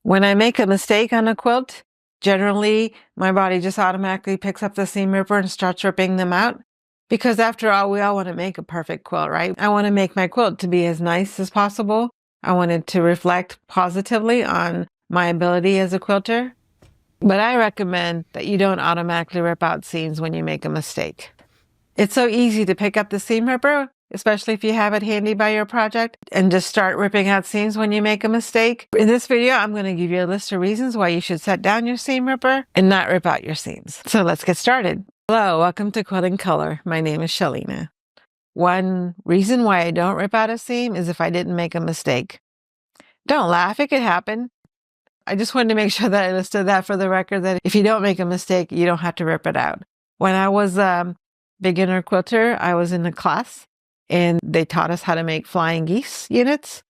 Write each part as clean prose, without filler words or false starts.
When I make a mistake on a quilt, generally my body just automatically picks up the seam ripper and starts ripping them out. Because after all, we all want to make a perfect quilt, right? I want to make my quilt to be as nice as possible. I want it to reflect positively on my ability as a quilter. But I recommend that you don't automatically rip out seams when you make a mistake. It's so easy to pick up the seam ripper, especially if you have it handy by your project, and just start ripping out seams when you make a mistake. In this video, I'm going to give you a list of reasons why you should set down your seam ripper and not rip out your seams. So let's get started. Hello, welcome to Quilting Color. My name is Shalina. One reason why I don't rip out a seam is if I didn't make a mistake. Don't laugh, it could happen. I just wanted to make sure that I listed that for the record, that if you don't make a mistake, you don't have to rip it out. When I was a beginner quilter, I was in a class and they taught us how to make flying geese units.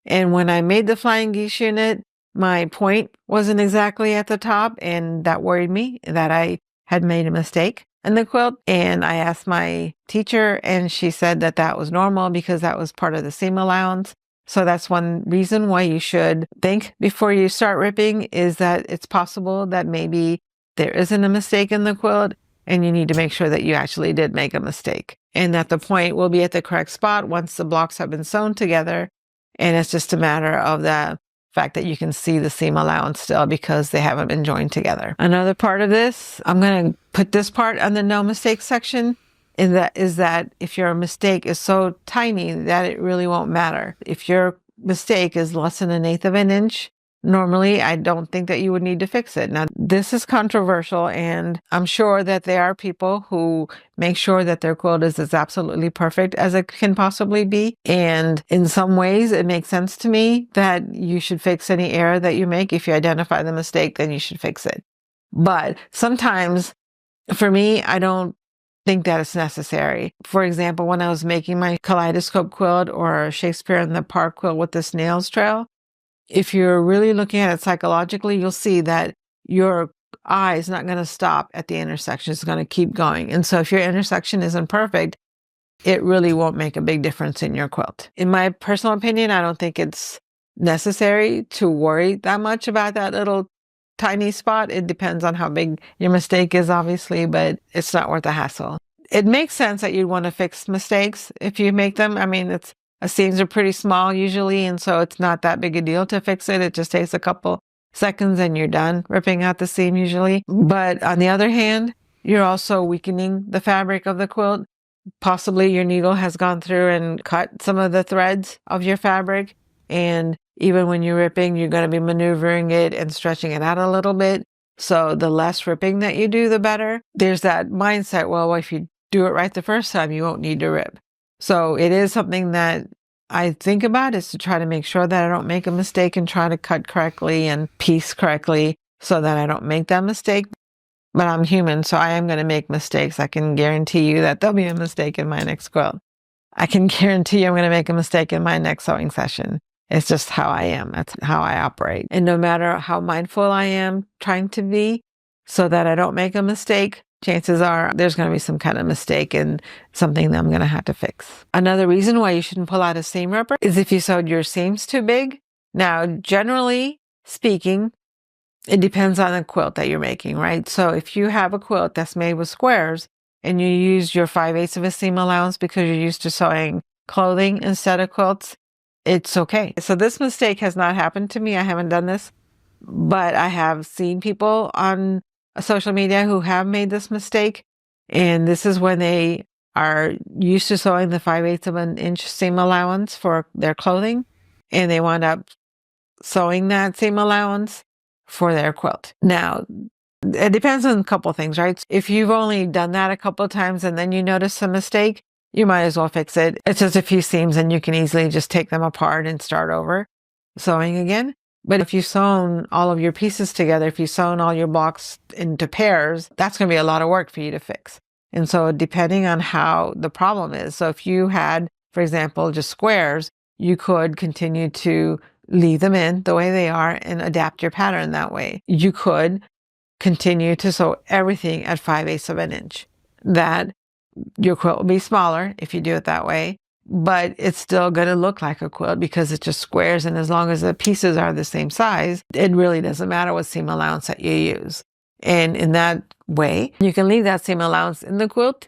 And when I made the flying geese unit, my point wasn't exactly at the top, and that worried me that I had made a mistake in the quilt. And I asked my teacher, and she said that that was normal because that was part of the seam allowance. So that's one reason why you should think before you start ripping, is that it's possible that maybe there isn't a mistake in the quilt and you need to make sure that you actually did make a mistake and that the point will be at the correct spot once the blocks have been sewn together. And it's just a matter of the fact that you can see the seam allowance still because they haven't been joined together. Another part of this, I'm going to put this part on the no mistake section. And that is that if your mistake is so tiny that it really won't matter. If your mistake is less than 1/8 of an inch, normally I don't think that you would need to fix it. Now, this is controversial, and I'm sure that there are people who make sure that their quilt is as absolutely perfect as it can possibly be. And in some ways, it makes sense to me that you should fix any error that you make. If you identify the mistake, then you should fix it. But sometimes, for me, I don't think that it's necessary. For example, when I was making my kaleidoscope quilt or Shakespeare in the Park quilt with the snail's trail, if you're really looking at it psychologically, you'll see that your eye is not going to stop at the intersection. It's going to keep going. And so if your intersection isn't perfect, it really won't make a big difference in your quilt. In my personal opinion, I don't think it's necessary to worry that much about that little tiny spot. It depends on how big your mistake is, obviously, but it's not worth the hassle. It makes sense that you'd want to fix mistakes if you make them. I mean, seams are pretty small usually, and so it's not that big a deal to fix it. It just takes a couple seconds and you're done ripping out the seam usually. But on the other hand, you're also weakening the fabric of the quilt. Possibly your needle has gone through and cut some of the threads of your fabric, and even when you're ripping, you're going to be maneuvering it and stretching it out a little bit. So the less ripping that you do, the better. There's that mindset, well, if you do it right the first time, you won't need to rip. So it is something that I think about, is to try to make sure that I don't make a mistake and try to cut correctly and piece correctly so that I don't make that mistake. But I'm human, so I am going to make mistakes. I can guarantee you that there'll be a mistake in my next quilt. I can guarantee you I'm going to make a mistake in my next sewing session. It's just how I am. That's how I operate. And no matter how mindful I am trying to be so that I don't make a mistake, chances are there's going to be some kind of mistake and something that I'm going to have to fix. Another reason why you shouldn't pull out a seam ripper is if you sewed your seams too big. Now, generally speaking, it depends on the quilt that you're making, right? So if you have a quilt that's made with squares and you use your 5/8 of a seam allowance because you're used to sewing clothing instead of quilts, it's okay. So this mistake has not happened to me. I haven't done this, but I have seen people on social media who have made this mistake. And this is when they are used to sewing the 5/8 of an inch seam allowance for their clothing, and they wind up sewing that seam allowance for their quilt. Now, it depends on a couple things, right? If you've only done that a couple of times and then you notice a mistake, you might as well fix it. It's just a few seams and you can easily just take them apart and start over sewing again. But if you've sewn all of your pieces together, if you've sewn all your blocks into pairs, that's going to be a lot of work for you to fix. And so depending on how the problem is, so if you had, for example, just squares, you could continue to leave them in the way they are and adapt your pattern that way. You could continue to sew everything at 5/8 of an inch. That your quilt will be smaller if you do it that way, but it's still going to look like a quilt because it's just squares. And as long as the pieces are the same size, it really doesn't matter what seam allowance that you use. And in that way, you can leave that seam allowance in the quilt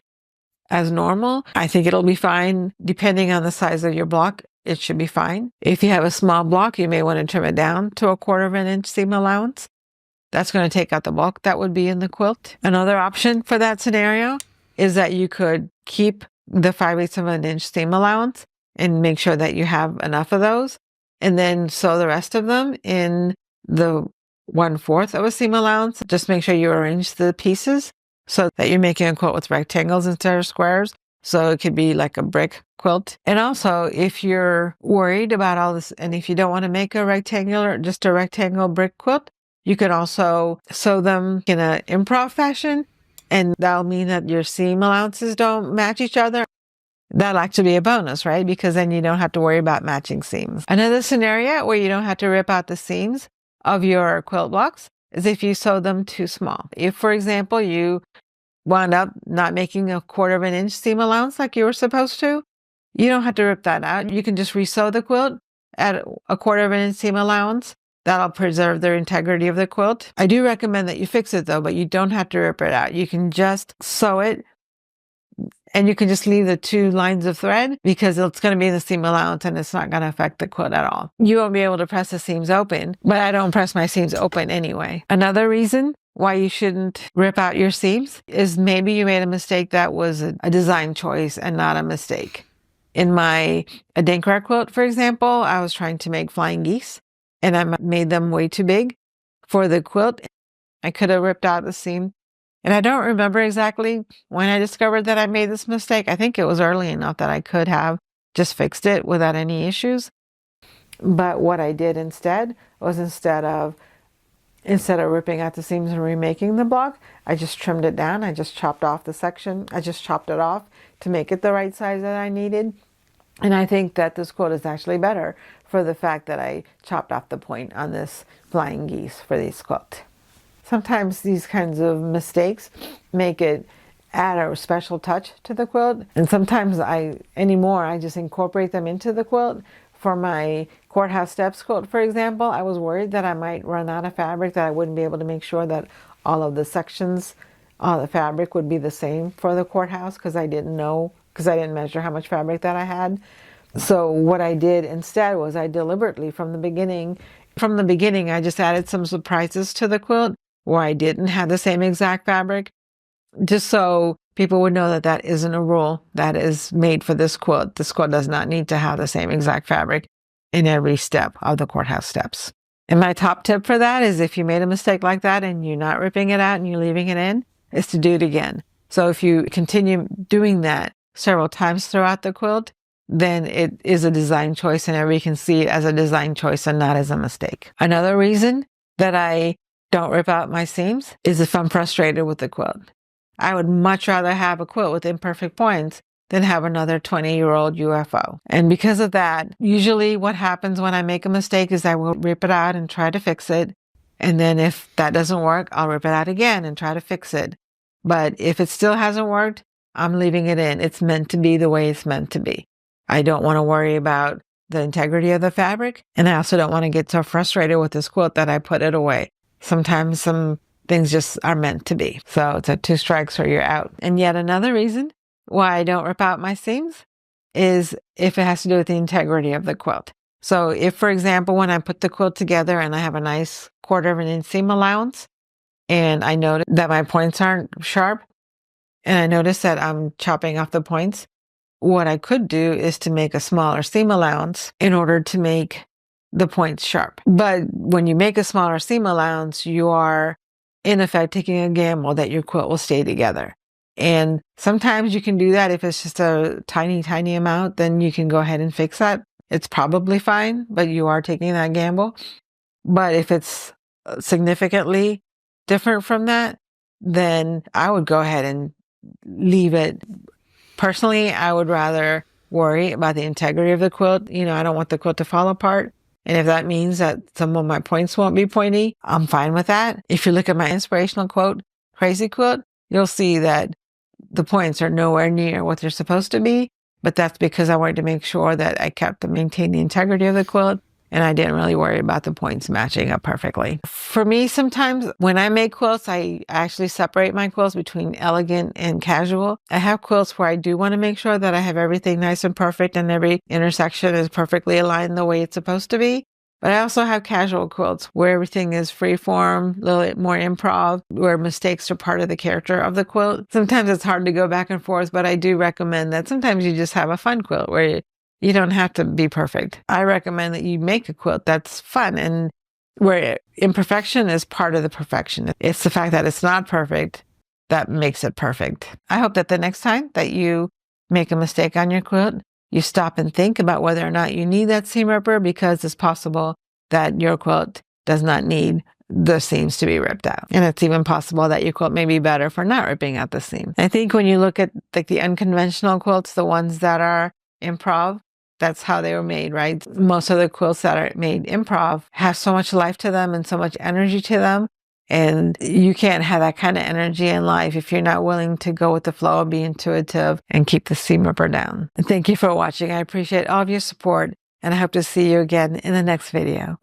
as normal. I think it'll be fine. Depending on the size of your block, it should be fine. If you have a small block, you may want to trim it down to 1/4 of an inch seam allowance. That's going to take out the bulk that would be in the quilt. Another option for that scenario is that you could keep the 5/8 of an inch seam allowance and make sure that you have enough of those, and then sew the rest of them in the 1/4 of a seam allowance. Just make sure you arrange the pieces so that you're making a quilt with rectangles instead of squares. So it could be like a brick quilt. And also, if you're worried about all this, and if you don't want to make just a rectangle brick quilt, you can also sew them in an improv fashion, and that'll mean that your seam allowances don't match each other. That'll actually be a bonus, right? Because then you don't have to worry about matching seams. Another scenario where you don't have to rip out the seams of your quilt blocks is if you sew them too small. If, for example, you wound up not making 1/4 of an inch seam allowance like you were supposed to, you don't have to rip that out. You can just resew the quilt at 1/4 of an inch seam allowance. That'll preserve the integrity of the quilt. I do recommend that you fix it though, but you don't have to rip it out. You can just sew it, and you can just leave the 2 lines of thread because it's going to be in the seam allowance and it's not going to affect the quilt at all. You won't be able to press the seams open, but I don't press my seams open anyway. Another reason why you shouldn't rip out your seams is maybe you made a mistake that was a design choice and not a mistake. In my Adinkra quilt, for example, I was trying to make flying geese, and I made them way too big for the quilt. I could have ripped out the seam. And I don't remember exactly when I discovered that I made this mistake. I think it was early enough that I could have just fixed it without any issues. But what I did instead was instead of ripping out the seams and remaking the block, I just trimmed it down. I just chopped off the section. I just chopped it off to make it the right size that I needed. And I think that this quilt is actually better for the fact that I chopped off the point on this flying geese for this quilt. Sometimes these kinds of mistakes make it add a special touch to the quilt. And sometimes I just incorporate them into the quilt. For my courthouse steps quilt, for example, I was worried that I might run out of fabric, that I wouldn't be able to make sure that all of the sections, all the fabric would be the same for the courthouse because I didn't measure how much fabric that I had. So what I did instead was I deliberately, from the beginning, I just added some surprises to the quilt where I didn't have the same exact fabric, just so people would know that that isn't a rule that is made for this quilt. This quilt does not need to have the same exact fabric in every step of the courthouse steps. And my top tip for that is if you made a mistake like that and you're not ripping it out and you're leaving it in, is to do it again. So if you continue doing that several times throughout the quilt, then it is a design choice and everybody can see it as a design choice and not as a mistake. Another reason that I don't rip out my seams is if I'm frustrated with the quilt. I would much rather have a quilt with imperfect points than have another 20-year-old UFO. And because of that, usually what happens when I make a mistake is I will rip it out and try to fix it. And then if that doesn't work, I'll rip it out again and try to fix it. But if it still hasn't worked, I'm leaving it in. It's meant to be the way it's meant to be. I don't want to worry about the integrity of the fabric. And I also don't want to get so frustrated with this quilt that I put it away. Sometimes some things just are meant to be. So it's a 2 strikes or you're out. And yet another reason why I don't rip out my seams is if it has to do with the integrity of the quilt. So if, for example, when I put the quilt together and I have a nice 1/4 of an inch seam allowance and I notice that my points aren't sharp and I notice that I'm chopping off the points, what I could do is to make a smaller seam allowance in order to make the points sharp. But when you make a smaller seam allowance, you are in effect taking a gamble that your quilt will stay together. And sometimes you can do that. If it's just a tiny, tiny amount, then you can go ahead and fix that. It's probably fine, but you are taking that gamble. But if it's significantly different from that, then I would go ahead and leave it. Personally, I would rather worry about the integrity of the quilt. I don't want the quilt to fall apart. And if that means that some of my points won't be pointy, I'm fine with that. If you look at my inspirational quote, Crazy Quilt, you'll see that the points are nowhere near what they're supposed to be. but that's because I wanted to make sure that I kept and maintained the integrity of the quilt, and I didn't really worry about the points matching up perfectly. For me, sometimes when I make quilts, I actually separate my quilts between elegant and casual. I have quilts where I do want to make sure that I have everything nice and perfect and every intersection is perfectly aligned the way it's supposed to be. But I also have casual quilts where everything is free form, a little bit more improv, where mistakes are part of the character of the quilt. Sometimes it's hard to go back and forth, but I do recommend that sometimes you just have a fun quilt where you don't have to be perfect. I recommend that you make a quilt that's fun and where imperfection is part of the perfection. It's the fact that it's not perfect that makes it perfect. I hope that the next time that you make a mistake on your quilt, you stop and think about whether or not you need that seam ripper, because it's possible that your quilt does not need the seams to be ripped out. And it's even possible that your quilt may be better for not ripping out the seam. I think when you look at like the unconventional quilts, the ones that are improv, that's how they were made, right? Most of the quilts that are made improv have so much life to them and so much energy to them. And you can't have that kind of energy in life if you're not willing to go with the flow and be intuitive and keep the seam ripper down. And thank you for watching. I appreciate all of your support, and I hope to see you again in the next video.